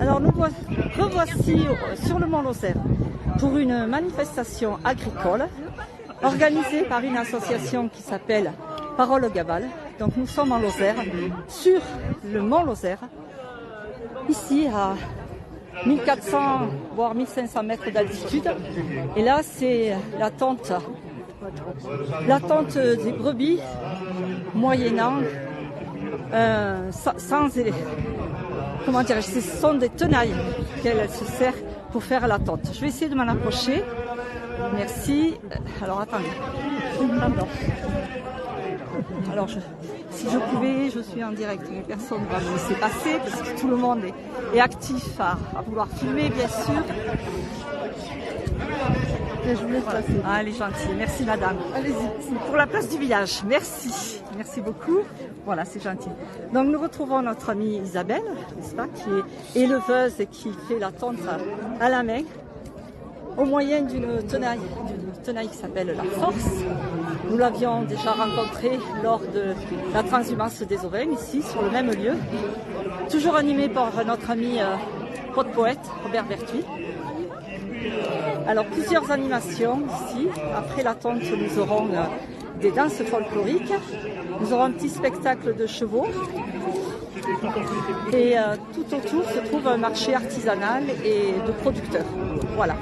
Alors nous revoici sur le Mont Lozère pour une manifestation agricole organisée par une association qui s'appelle Parole Gabal. Donc nous sommes en Lozère, sur le Mont Lozère, ici à 1400 voire 1500 mètres d'altitude. Et là c'est l'attente des brebis moyennant comment dire, ce sont des tenailles qu'elle se sert pour faire l'attente. Je vais essayer de m'en approcher. Merci. Alors attendez. Pardon. Alors si je pouvais, je suis en direct, mais personne ne va me laisser passer parce que tout le monde est actif à vouloir filmer, bien sûr. Je vous laisse passer. Ah, elle est gentille. Merci madame. Allez-y. Pour la place du village. Merci. Merci beaucoup. Voilà, c'est gentil. Donc nous retrouvons notre amie Isabelle, n'est-ce pas, qui est éleveuse et qui fait la tente à la main au moyen d'une tenaille qui s'appelle la Force. Nous l'avions déjà rencontrée lors de la transhumance des ovins, ici, sur le même lieu. Toujours animée par notre ami poète Robert Berthuis. Alors plusieurs animations ici. Après la tente, nous aurons des danses folkloriques. Nous aurons un petit spectacle de chevaux. Et tout autour se trouve un marché artisanal et de producteurs. Voilà.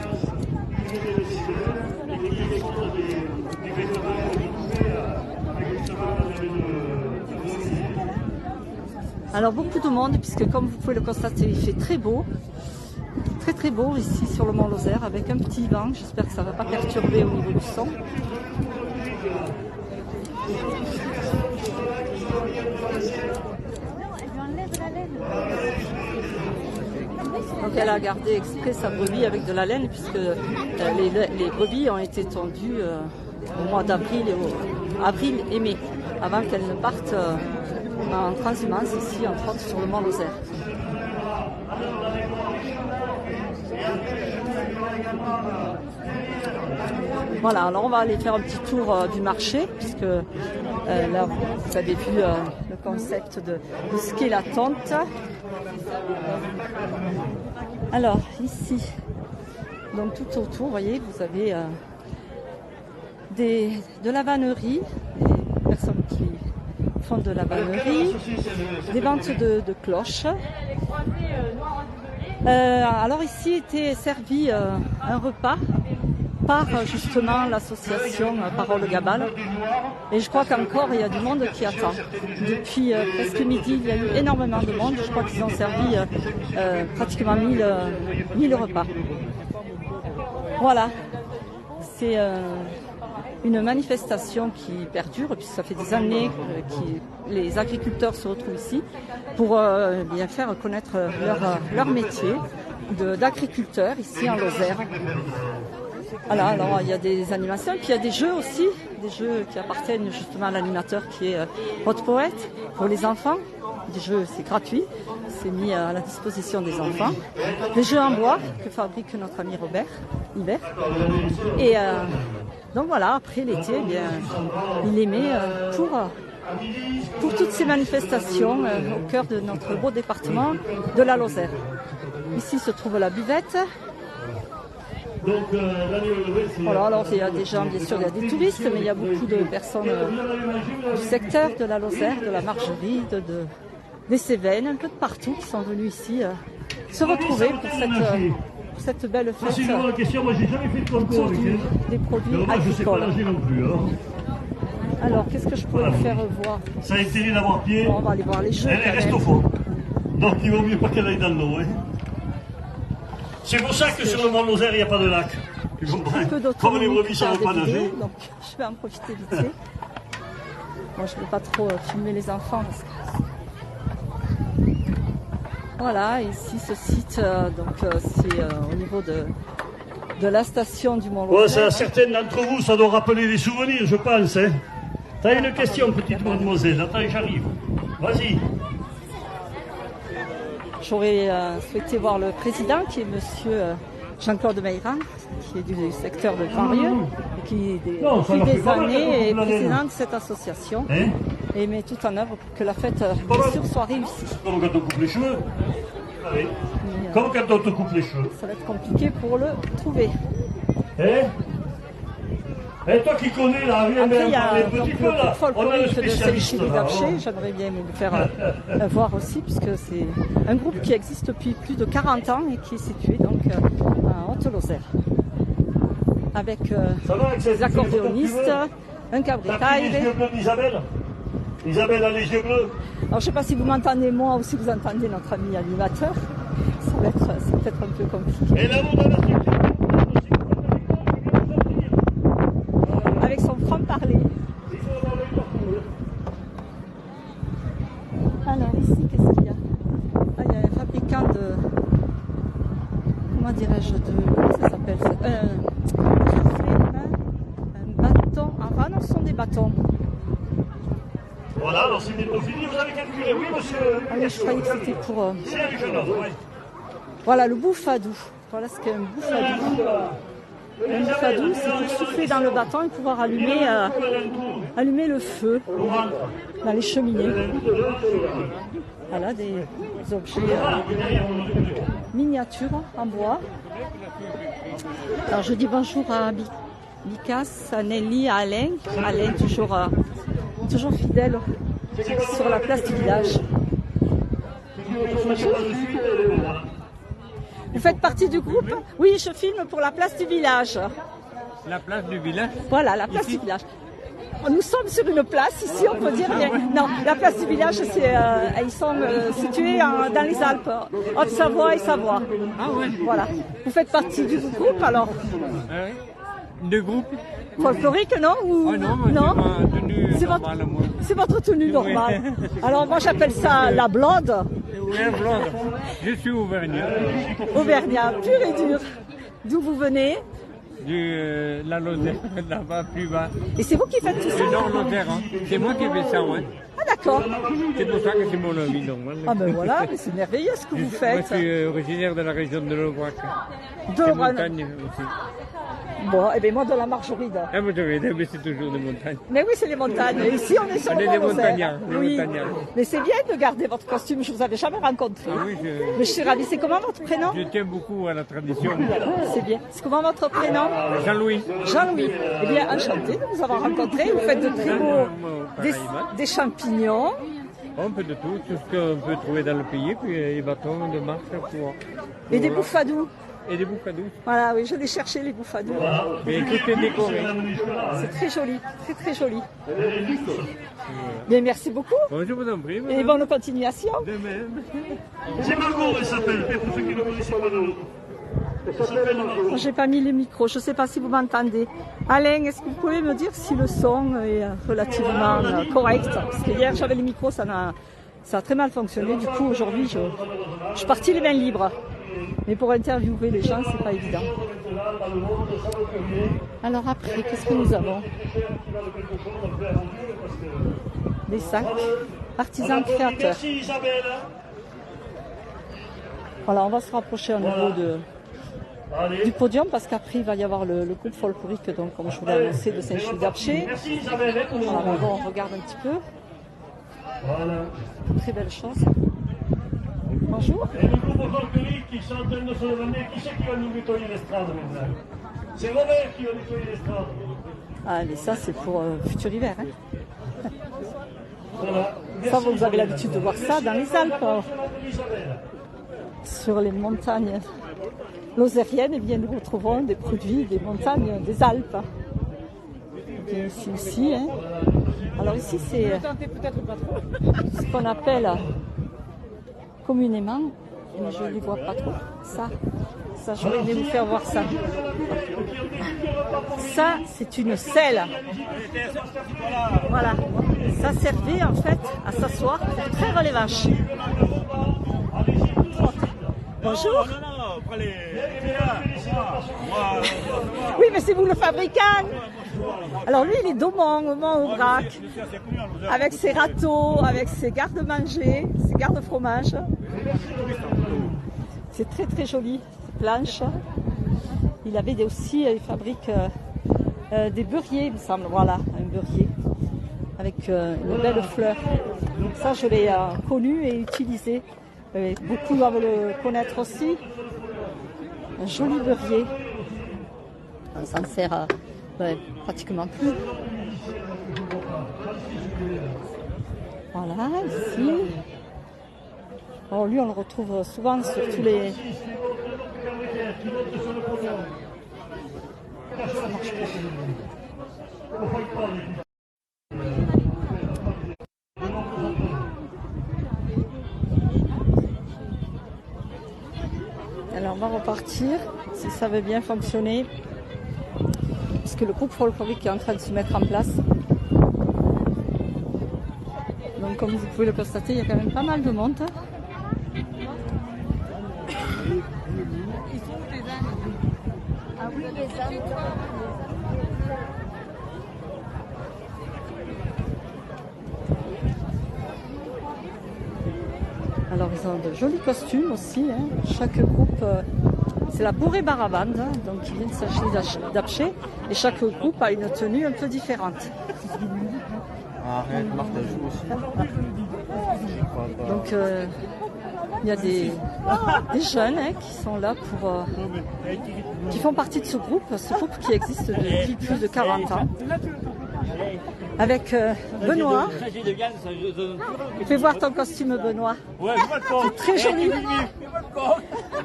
Alors beaucoup de monde, puisque comme vous pouvez le constater, il fait très beau. Très beau ici sur le Mont Lozère avec un petit vent. J'espère que ça ne va pas perturber au niveau du son. Donc elle a gardé exprès sa brebis avec de la laine puisque les brebis ont été tondues au mois d'avril et mai, avant qu'elles ne partent en transhumance ici, entre autres sur le Mont Lozère. Voilà, alors on va aller faire un petit tour du marché, puisque là vous avez vu le concept de ce qu'est la tente. Alors ici, donc tout autour, vous voyez, vous avez de la vannerie, des personnes qui font de la vannerie, des ventes de cloches. Alors ici était servi un repas par justement l'association Parole Gabal, et je crois qu'encore il y a du monde qui attend. Depuis presque midi, il y a eu énormément de monde. Je crois qu'ils ont servi pratiquement 1000 repas. Voilà, c'est une manifestation qui perdure, puisque ça fait des années que les agriculteurs se retrouvent ici pour bien faire connaître leur métier d'agriculteur ici en Lozère. Voilà, alors il y a des animations, puis il y a des jeux aussi, des jeux qui appartiennent justement à l'animateur qui est poète pour les enfants. Des jeux, c'est gratuit, c'est mis à la disposition des enfants. Des jeux en bois que fabrique notre ami Robert Hiver. Et donc voilà, après l'été, eh bien, il les met pour toutes ces manifestations au cœur de notre beau département de la Lozère. Ici se trouve la buvette. Voilà, alors il y a des gens, bien sûr, il y a des touristes, mais il y a beaucoup de personnes du secteur de la Lozère, de la Margerie, des Cévennes, un peu de partout qui sont venus ici se retrouver pour cette belle fête autour des produits agricoles. Alors, qu'est-ce que je pourrais vous faire voir? Ça a intérêt d'avoir pied. Bon, on va aller voir les jeux. Elle reste au fond. Donc il vaut mieux pas qu'elle aille dans l'eau. Hein. C'est pour ça que sur le Mont Lozère, il n'y a pas de lac. Comme les brebis ne savent pas nager. Donc je vais en profiter vite fait. Moi, je ne vais pas trop filmer les enfants. Parce que... Voilà, ici ce site, c'est au niveau de la station du Mont Lozère. Ouais, certaines d'entre vous, ça doit rappeler des souvenirs, je pense. Hein. T'as une question, petite mademoiselle. Attends, j'arrive. Vas-y. J'aurais souhaité voir le président, qui est monsieur Jean-Claude Meyran, qui est du secteur de Grandrieux, qui depuis des années est président de cette association. et met tout en œuvre pour que la fête, bien sûr, soit réussie. Comme quand on coupe les cheveux. Allez. Comme quand on te coupe les cheveux. Ça va être compliqué pour le trouver. Et toi qui connais là, viens Après, il y a un petit peu là. On a le spécialiste là. J'aimerais bien me le faire voir aussi, puisque c'est un groupe qui existe depuis plus de 40 ans et qui est situé donc à Haute-Lozère. Avec des accordéonistes, un cabritaille. Les yeux bleus d'Isabelle. Isabelle a les yeux bleus. Alors je ne sais pas si vous m'entendez moi ou si vous entendez notre ami animateur. C'est peut-être un peu compliqué. Et là, vous avez avec son franc-parler. Alors ici, qu'est-ce qu'il y a? Ah, il y a un fabricant de... Comment dirais-je? Comment ça s'appelle? Un bâton. Ah non, ce sont des bâtons. Voilà, alors c'est bientôt fini, vous avez calculé, oui monsieur. Ah oui, je croyais que c'était pour... C'est avec un autre, oui. Voilà, le bouffadou. Voilà ce qu'est un bouffadou. Un bouffadou, c'est pour souffler dans le bâton et pouvoir allumer le feu dans les cheminées. Voilà, des objets miniatures en bois. Alors je dis bonjour à Bicas, à Nelly, à Alain. Alain, toujours fidèle sur la place du village. Bonjour. Vous faites partie du groupe? Oui, je filme pour la place du village. La place du village? Voilà, la place du village. Nous sommes sur une place, ici on peut dire bien. Non, la place du village, ils sont situés dans les Alpes, Haute-Savoie et Savoie. Ah ouais. Voilà. Vous faites partie du groupe alors? De groupe? Folklorique, non? Ou... Oh non, c'est votre tenue normale. Alors moi j'appelle ça la blonde. Oui, blonde. Je suis auvergnat. Auvergnat, pur et dur. D'où vous venez? De la Lozère, là-bas, plus bas. Et c'est vous qui faites tout ça? Du Nord-Lozère, hein. C'est moi qui fais ça, ouais. Ah d'accord. C'est pour ça que c'est mon ami, donc. Ah ben voilà, mais c'est merveilleux ce que vous faites. Moi je suis originaire de la région de l'Aubrac. De montagne aussi. Bon, et bien moi de la Margeride. Ah, mais c'est toujours des montagnes. Mais oui, c'est les montagnes. Et ici, on est sur le des montagnards. Oui. Mais c'est bien de garder votre costume. Je vous avais jamais rencontré. Ah oui, mais je suis ravie. C'est comment votre prénom? Je tiens beaucoup à la tradition. C'est bien. C'est comment votre prénom? Jean-Louis. Jean-Louis. Eh bien, enchanté de vous avoir rencontré. Vous faites de très beaux des champignons. Un peu de tout ce qu'on peut trouver dans le pays, puis les bâtons de marche pour... Et des bouffadous. Et des bouffadous. Voilà, oui, je l'ai cherché, les bouffadous. Mais tout est décoré. C'est très joli, très très joli. Bien, merci beaucoup. Bon, je vous en prie. Et bonne continuation. De même. C'est Margot, elle s'appelle, pour ceux qui ne connaissent pas le nom. J'ai pas mis le micro, je ne sais pas si vous m'entendez. Alain, est-ce que vous pouvez me dire si le son est relativement correct? Parce que hier j'avais le micro, ça a très mal fonctionné. Du coup aujourd'hui je suis partie les mains libres. Mais pour interviewer les gens, c'est pas évident. Alors après, qu'est-ce que nous avons? Des sacs, artisans créateurs. Merci Isabelle. Voilà, on va se rapprocher au niveau du podium parce qu'après il va y avoir le groupe folklorique, donc comme je vous l'ai annoncé, de Saint-Chil-d'Apcher. Merci Isabelle. Alors on regarde un petit peu. Voilà. Très belle chose. Bonjour. Et le groupe folklorique qui sont en train de se demander qui c'est qui va nous nettoyer l'estrade maintenant. C'est Robert qui va nettoyer l'estrade. Ah mais ça c'est pour futur hiver. Hein. Voilà. Ça vous avez l'habitude de voir ça dans les Alpes. Sur les montagnes lozériennes, eh bien, nous retrouvons des produits des montagnes des Alpes. Et ici aussi. Hein. Alors ici c'est ce qu'on appelle communément, mais je ne les vois pas trop, ça j'aurais aimé vous faire voir ça. Ça c'est une selle. Voilà, ça servait en fait à s'asseoir pour traire les vaches. Bonjour. Oui, mais c'est vous le fabricant. Alors lui, il est d'Aumont, Aumont-Aubrac, avec ses râteaux, avec ses garde-manger, ses garde-fromage. C'est très très joli, ces planches. Il fabrique des beurriers, il me semble. Voilà, un beurrier. avec une belle fleur. Ça, je l'ai connu et utilisé. Beaucoup doivent le connaître aussi. Un joli beurrier. On s'en sert pratiquement plus. Voilà, ici. Alors lui, on le retrouve souvent sur tous les... Ça marche pas. Alors on va repartir, si ça veut bien fonctionner, puisque le groupe folklorique est en train de se mettre en place. Donc comme vous pouvez le constater, il y a quand même pas mal de monde. Alors ils ont de jolis costumes aussi, hein. Chaque groupe, c'est la Bourrée Barabande, hein, donc qui vient de s'acheter d'Apché, et chaque groupe a une tenue un peu différente. Arrête, Marthe, elle joue aussi. Donc il y a des jeunes hein, qui sont là pour, qui font partie de ce groupe qui existe depuis plus de 40 ans. Avec Benoît. Fais voir ton costume, Benoît. Ouais, je vois le corps. C'est très joli.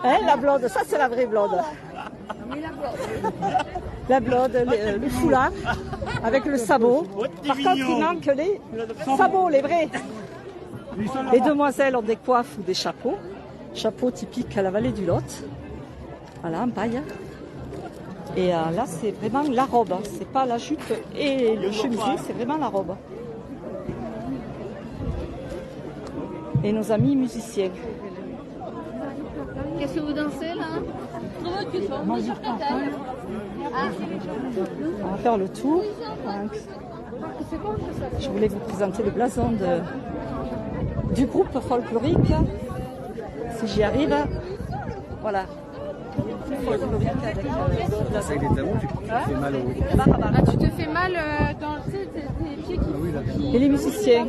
Hein, la blonde, ça c'est la vraie blonde. La blonde, le foulard, avec le sabot. Par contre, il manque les sabots, les vrais. Les demoiselles ont des coiffes ou des chapeaux. Chapeau typique à la vallée du Lot. Voilà, en paille. Et là, c'est vraiment la robe. Hein. C'est pas la jupe et le chemisier, c'est vraiment la robe. Et nos amis musiciens. Qu'est-ce que vous dansez là? On va faire le tour. Je voulais vous présenter le blason du groupe folklorique. Si j'y arrive, voilà. Folklorique avec le blason. Ah, tu te fais mal dans tes pieds qui... Et les musiciens.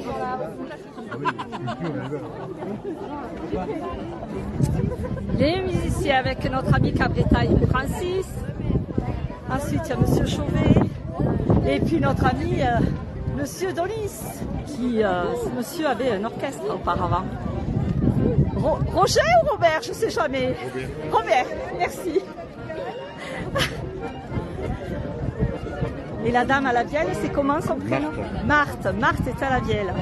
Les musiciens avec notre ami Cabretaille Francis. Ensuite, il y a Monsieur Chauvet. Et puis notre ami Monsieur Dolis, qui ce monsieur avait un orchestre auparavant. Roger ou Robert, je ne sais jamais. Robert, merci. Et la dame à la vielle, c'est comment son prénom? Marthe. Marthe est à la vielle.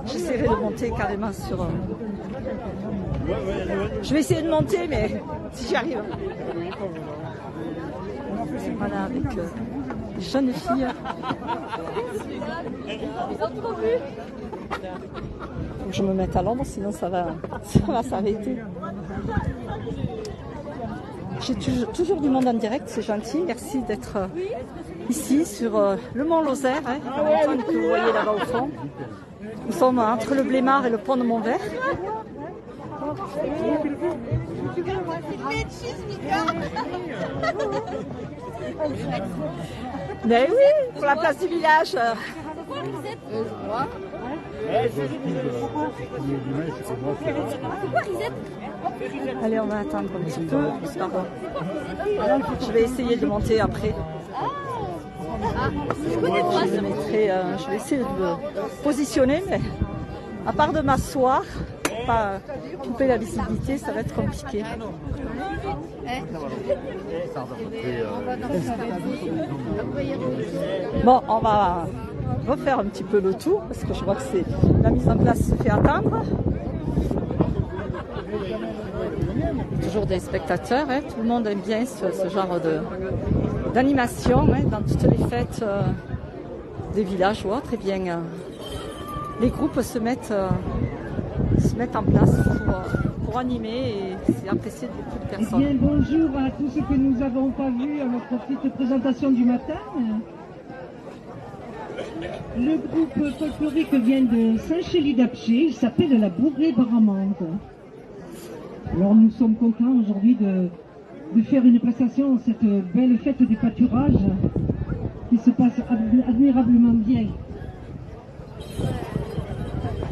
J'essaierai de monter carrément sur... Je vais essayer de monter, mais si j'y arrive. Voilà, avec les jeunes filles. Faut que je me mette à l'ombre, sinon ça va s'arrêter. J'ai toujours du monde en direct, c'est gentil. Merci d'être ici sur le Mont Lozère, hein, la montagne que vous voyez là-bas au fond. Nous sommes entre le Blémard et le pont de Montvert. Mais oui, pour la place du village. Allez, on va attendre un petit peu. Je vais essayer de monter après. Je vais essayer de me positionner, mais à part de m'asseoir, pas couper la visibilité, ça va être compliqué. Bon, on va refaire un petit peu le tour parce que je vois que la mise en place se fait attendre. Toujours des spectateurs, hein. Tout le monde aime bien ce genre d'animation, hein, dans toutes les fêtes des villages ou autres. Et bien, les groupes se mettent en place pour animer et c'est apprécié de beaucoup de personnes. Eh bien, bonjour à tous ceux que nous n'avons pas vus à notre petite présentation du matin. Le groupe folklorique vient de Saint-Chély-d'Apché, il s'appelle la Bourrée Barabande. Alors nous sommes contents aujourd'hui de faire une prestation à cette belle fête des pâturages qui se passe admirablement bien.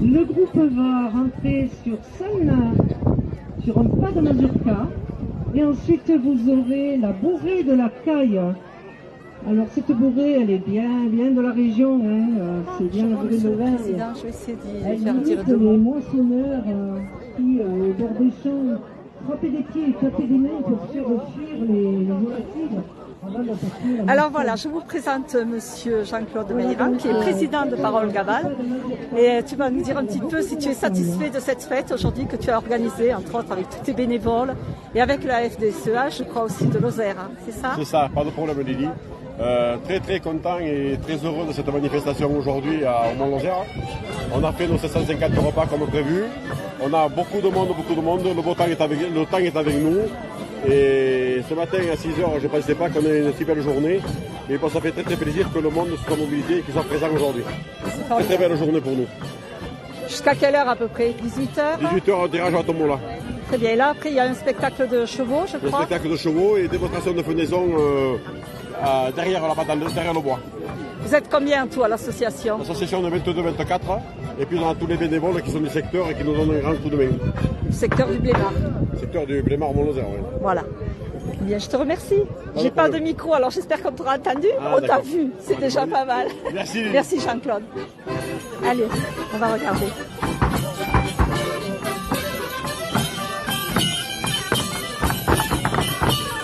Le groupe va rentrer sur scène, sur un pas de mazurka, et ensuite vous aurez la bourrée de la caille. Alors cette bourrée, elle est bien de la région, hein, c'est bien la bourrée de vin. Je vais essayer Elle d'y faire dire limite deux les mots. moissonneurs qui, au bord des champs, frappaient des pieds et tapaient des mains pour faire fuir les volatiles. Alors voilà, je vous présente Monsieur Jean-Claude Meillan, qui est président de Parole Gaval. Et tu vas nous dire un petit peu si tu es satisfait de cette fête aujourd'hui que tu as organisée, entre autres avec tous tes bénévoles et avec la FDSEA, je crois aussi de Lozère, hein, c'est ça? C'est ça, pas de problème Lily. Très content et très heureux de cette manifestation aujourd'hui au Mont-Lozère. On a fait nos 750 repas comme prévu. On a beaucoup de monde, le beau temps est avec nous. Et ce matin à 6h, je ne pensais pas qu'on ait une si belle journée. Mais bon, ça fait très plaisir que le monde soit mobilisé et qu'il soit présent aujourd'hui. Très belle journée pour nous. Jusqu'à quelle heure à peu près? 18h? 18h, tirage à Tomola. Très bien, et là après il y a un spectacle de chevaux, je crois. Un spectacle de chevaux et démonstration de fenaison derrière le bois. Vous êtes combien en tout à l'association? L'association de 22-24, et puis on a tous les bénévoles qui sont du secteur et qui nous donnent un grand coup de main. Le secteur du Blémard. Le secteur du Blémard Mont-Lozère, oui. Voilà. Bien, je te remercie. J'ai pas de micro, alors j'espère qu'on t'aura entendu. On t'a vu, c'est déjà pas mal. Merci. Merci Jean-Claude. Allez, on va regarder.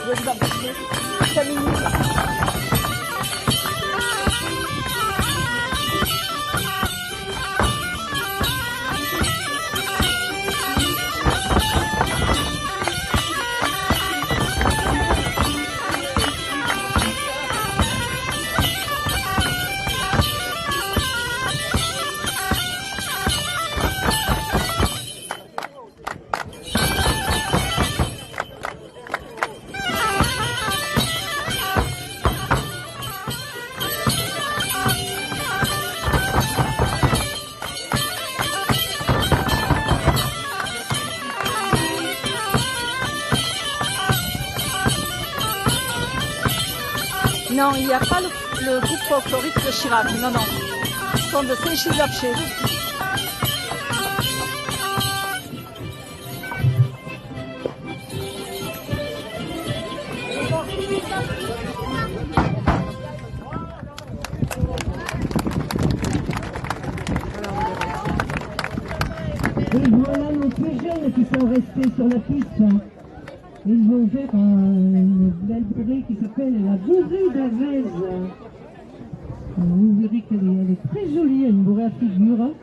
Je vais vous embarquer 5 minutes. Non, il n'y a pas le groupe folklorique de Chirac, non. Ils sont de Saint-Gilles-d'Apcher. Et voilà nos plus jeunes qui sont restés sur la piste. Ils vont faire une belle bourrée qui s'appelle la bourrée d'Avez. Vous verrez qu'elle est très jolie, une bourrée à figure.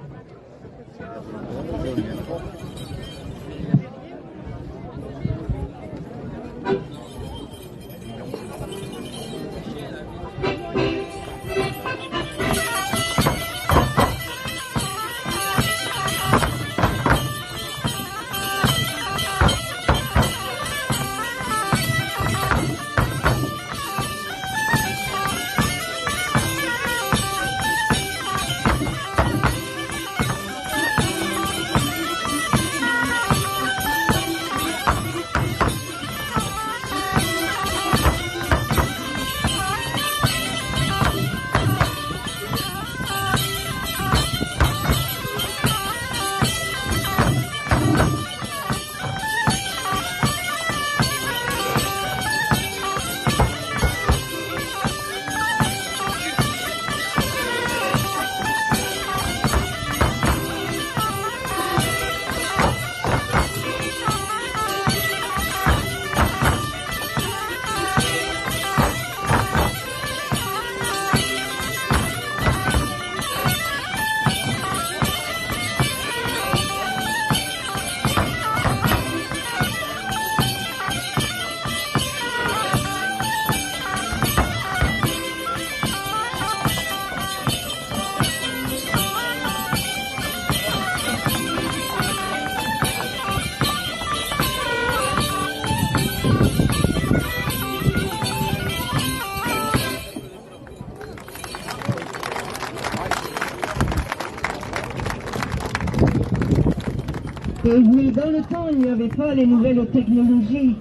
Et oui, dans le temps, il n'y avait pas les nouvelles technologies.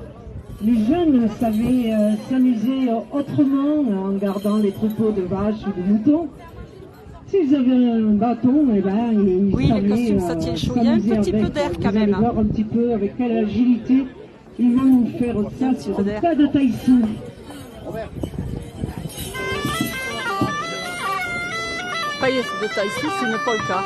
les jeunes savaient s'amuser autrement en gardant les troupeaux de vaches ou de moutons. S'ils avaient un bâton, eh ben, ils oui, savaient les costumes, ça tient chaud. Il y a un petit peu d'air quand même. Vous allez voir un petit peu avec quelle agilité ils vont nous faire ça sur un tas de taïsou. Paillet de taïsou, c'est une polka.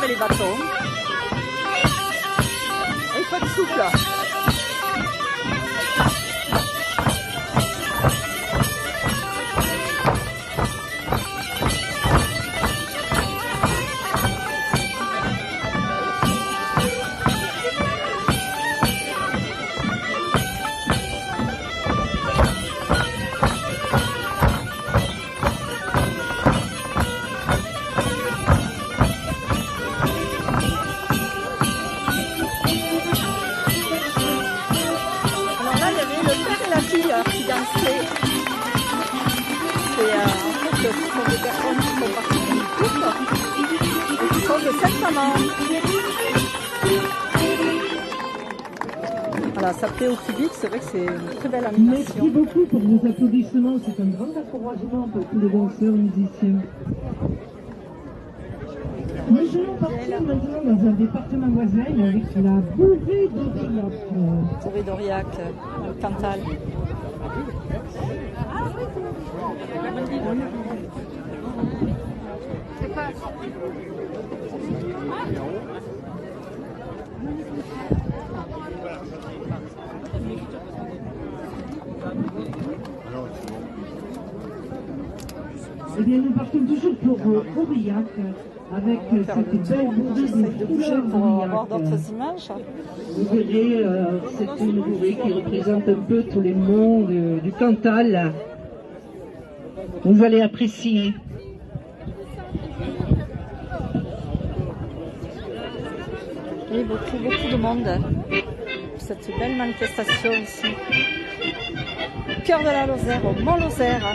Les bâtons. Il faut être souple. Qui dansaient. C'est en fait, ce sont des personnes qui font partie d'une couple et qui sont de 7 mamans. Voilà, ça plaît au public, c'est vrai que c'est une très belle animation. Merci beaucoup pour vos applaudissements, c'est un grand encouragement pour tous les danseurs musiciens. Nous allons partir maintenant dans un département voisin avec la Bourrée d'Aurillac. Bourrée d'Aurillac, le Cantal. Eh bien, nous partons toujours pour Aurillac avec cette belle bourrée de bouger pour avoir d'autres images. Vous verrez, c'est une bourrée qui représente un peu tous les monts du Cantal. Vous allez apprécier. Et beaucoup de monde pour cette belle manifestation ici. Au cœur de la Lozère, au Mont Lozère.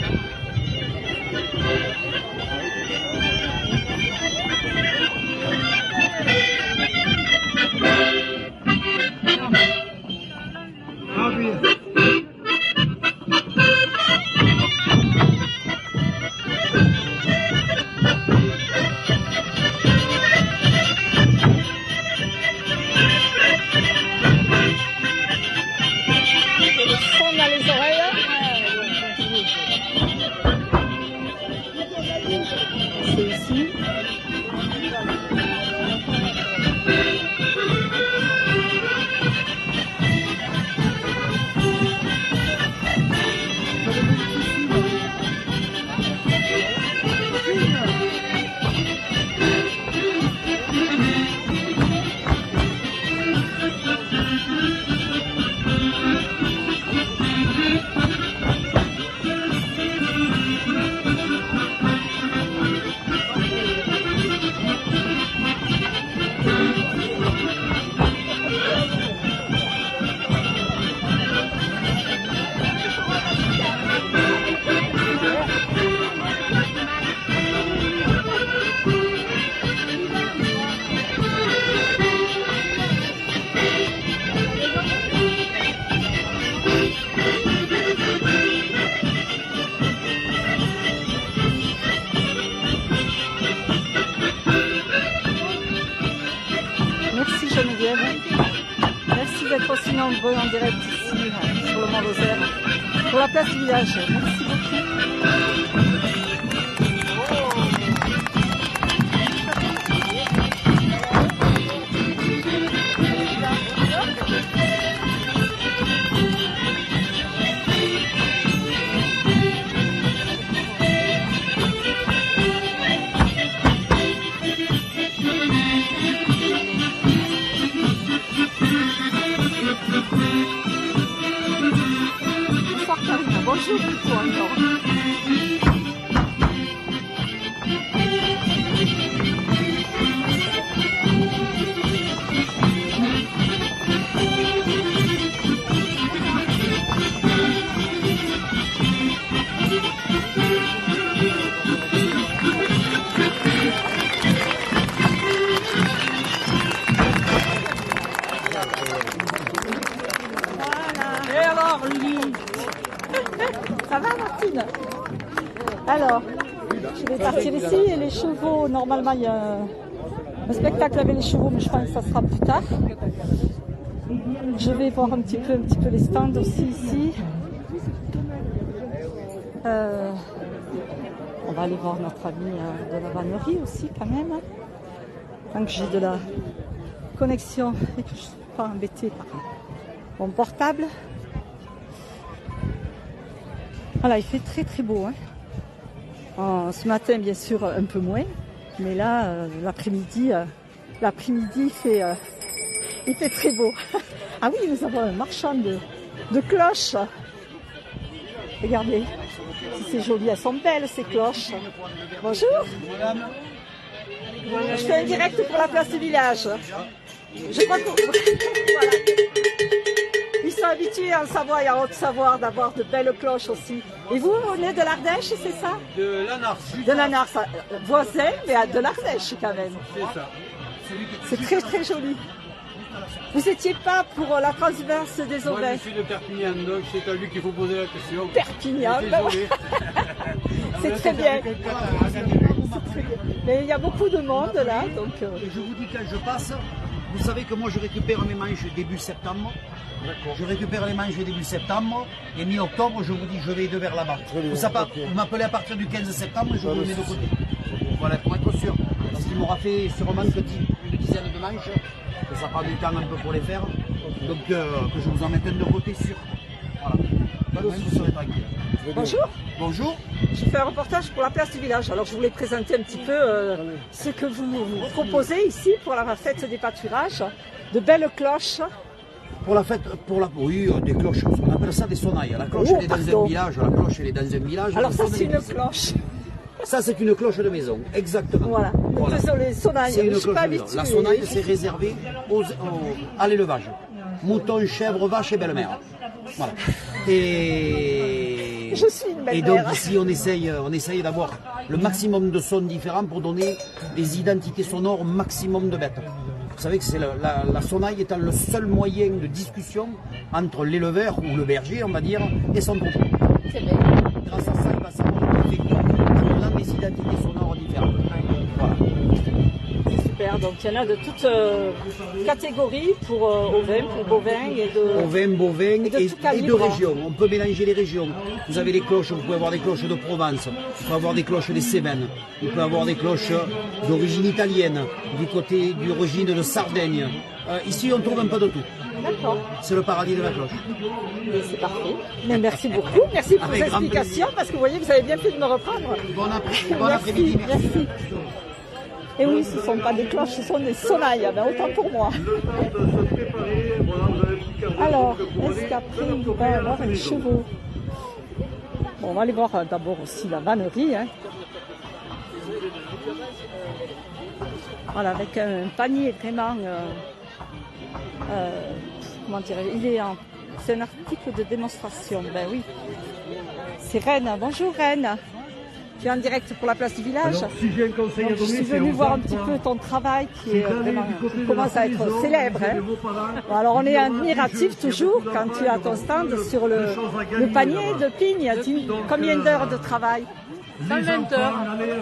Merci d'être aussi nombreux en direct ici sur le Mont Lozère, pour la place du village. Merci beaucoup. Bonjour plutôt encore. Et alors, Lily? Ça va, Martine? Alors, je vais partir ici et les chevaux, normalement il y a un spectacle avec les chevaux, mais je pense que ça sera plus tard. Je vais voir un petit peu les stands aussi ici. On va aller voir notre ami de la vannerie aussi quand même. Tant que j'ai de la connexion et que je ne suis pas embêtée par mon portable. Voilà, il fait très très beau. Hein. Ce matin, bien sûr, un peu moins. Mais là, l'après-midi, il fait très beau. Ah oui, nous avons un marchand de cloches. Regardez, c'est joli, elles sont belles ces cloches. Bonjour. Je fais un direct pour la place du village. Je crois que... Voilà. Ils sont habitués en Savoie et en Haute-Savoie d'avoir de belles cloches aussi. Et vous venez de l'Ardèche, c'est ça? De Lanars. De Lanars, voisin, mais de l'Ardèche quand même. C'est ça. C'est très très joli. Vous n'étiez pas pour la transverse des Moi, Aubins? je suis de Perpignan, donc c'est à lui qu'il faut poser la question. Perpignan, Désolé. c'est très bien. Mais il y a beaucoup de monde là, donc... Et je vous dis, quand je passe, vous savez que moi je récupère mes manches début septembre. Je récupère les manches début septembre et mi-octobre, je vous dis, je vais de vers là-bas. Vous m'appelez à partir du 15 septembre, je vous le mets de côté. Voilà, pour être sûr. Parce qu'il m'aura fait sûrement une dizaine de manches. Que ça prend du temps un peu pour les faire. Donc que je vous en mette un de côté sûr. Voilà. Même vous serez tranquille. Bonjour. Bonjour. Je fais un reportage pour la place du village. Alors je voulais présenter un petit peu ce que vous proposez ici pour la fête des pâturages. De belles cloches. Pour la fête, oui, des cloches, on appelle ça des sonnailles. La cloche, elle est dans un village, la cloche, elle est dans un village. Alors ça, c'est une cloche. Ça, c'est une cloche de maison, exactement. Voilà, les sonnailles, c'est une je suis pas cloche de maison. La sonnaille, c'est réservé à l'élevage. Moutons, chèvres, vaches et belle-mère. Voilà. Et... Je suis une belle-mère. Et donc ici, on essaye d'avoir le maximum de sons différents pour donner des identités sonores au maximum de bêtes. Vous savez que c'est la sonnaille étant le seul moyen de discussion entre l'éleveur ou le berger, on va dire, et son troupeau. C'est vrai. Grâce à ça, il va savoir effectivement en donnant des identités sonores différentes. Voilà. C'est super. Donc il y en a de toutes catégories pour ovins, pour bovins et de... Ovins, bovins et de régions. On peut mélanger les régions. Vous avez les cloches, vous pouvez avoir des cloches de Provence, vous pouvez avoir des cloches des Cévennes, vous pouvez avoir des cloches d'origine italienne, d'origine de Sardaigne. Ici, on trouve un peu de tout. D'accord. C'est le paradis de la cloche. C'est parfait. Mais merci beaucoup. Merci pour vos explications, parce que vous voyez, vous avez bien fait de me reprendre. Bon après-midi. Merci. Et oui, ce ne sont pas des cloches, ce sont des sonnailles, ben, autant pour moi. Alors, est-ce qu'après, il va y avoir les chevaux? Bon, on va aller voir d'abord aussi la vannerie. Hein. Voilà, avec un panier vraiment... comment dire, c'est un article de démonstration. Ben oui. C'est Rennes. Bonjour Rennes. Tu es en direct pour la place du village. Alors, si j'ai un conseil à donner, je suis venue voir un petit peu ton travail qui commence à être célèbre. Hein. Bon, alors on est admiratif toujours quand tu as ton stand sur le panier de pigne. Combien d'heures de travail? 120 heures.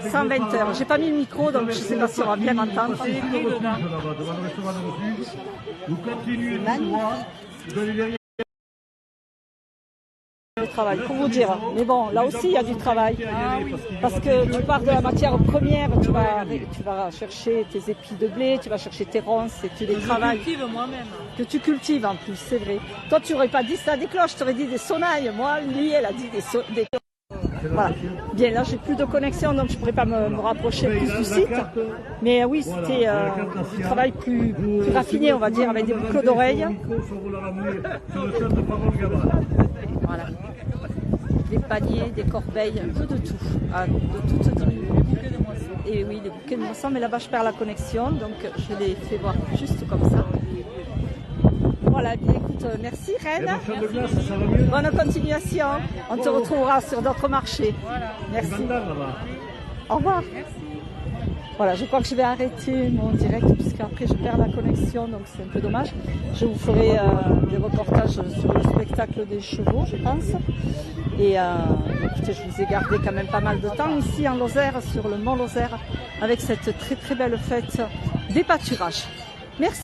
120 heures. J'ai pas mis le micro, donc je ne sais pas si on va bien m'entendre. C'est écrit dedans. Le travail, pour vous dire. Mais bon, là aussi, il y a du travail. Ah, oui. Parce que tu pars de la matière première, tu vas chercher tes épis de blé, tu vas chercher tes ronces et tu les travailles. Je cultive moi-même. Que tu cultives en plus, c'est vrai. Toi, tu n'aurais pas dit ça des cloches, tu aurais dit des sonnailles. Moi, lui, elle a dit des cloches. Voilà. Bien, là, j'ai plus de connexion, donc je ne pourrais pas me rapprocher plus du site. Mais oui, c'était du travail plus raffiné, on va dire, avec des boucles d'oreilles. Voilà. Des paniers, des corbeilles, un peu de tout. De toutes diminuées. Et oui, les bouquets de moisson, mais là-bas, je perds la connexion, donc je les fais voir juste comme ça. Voilà. Voilà, bien écoute, merci Reine. marchand de glace, ça va mieux? Bonne continuation. On te retrouvera sur d'autres marchés. Merci. Au revoir. Voilà, je crois que je vais arrêter mon direct puisqu'après je perds la connexion, donc c'est un peu dommage. Je vous ferai des reportages sur le spectacle des chevaux, je pense. Et écoutez, je vous ai gardé quand même pas mal de temps ici en Lozère, sur le Mont Lozère, avec cette très très belle fête des pâturages. Merci.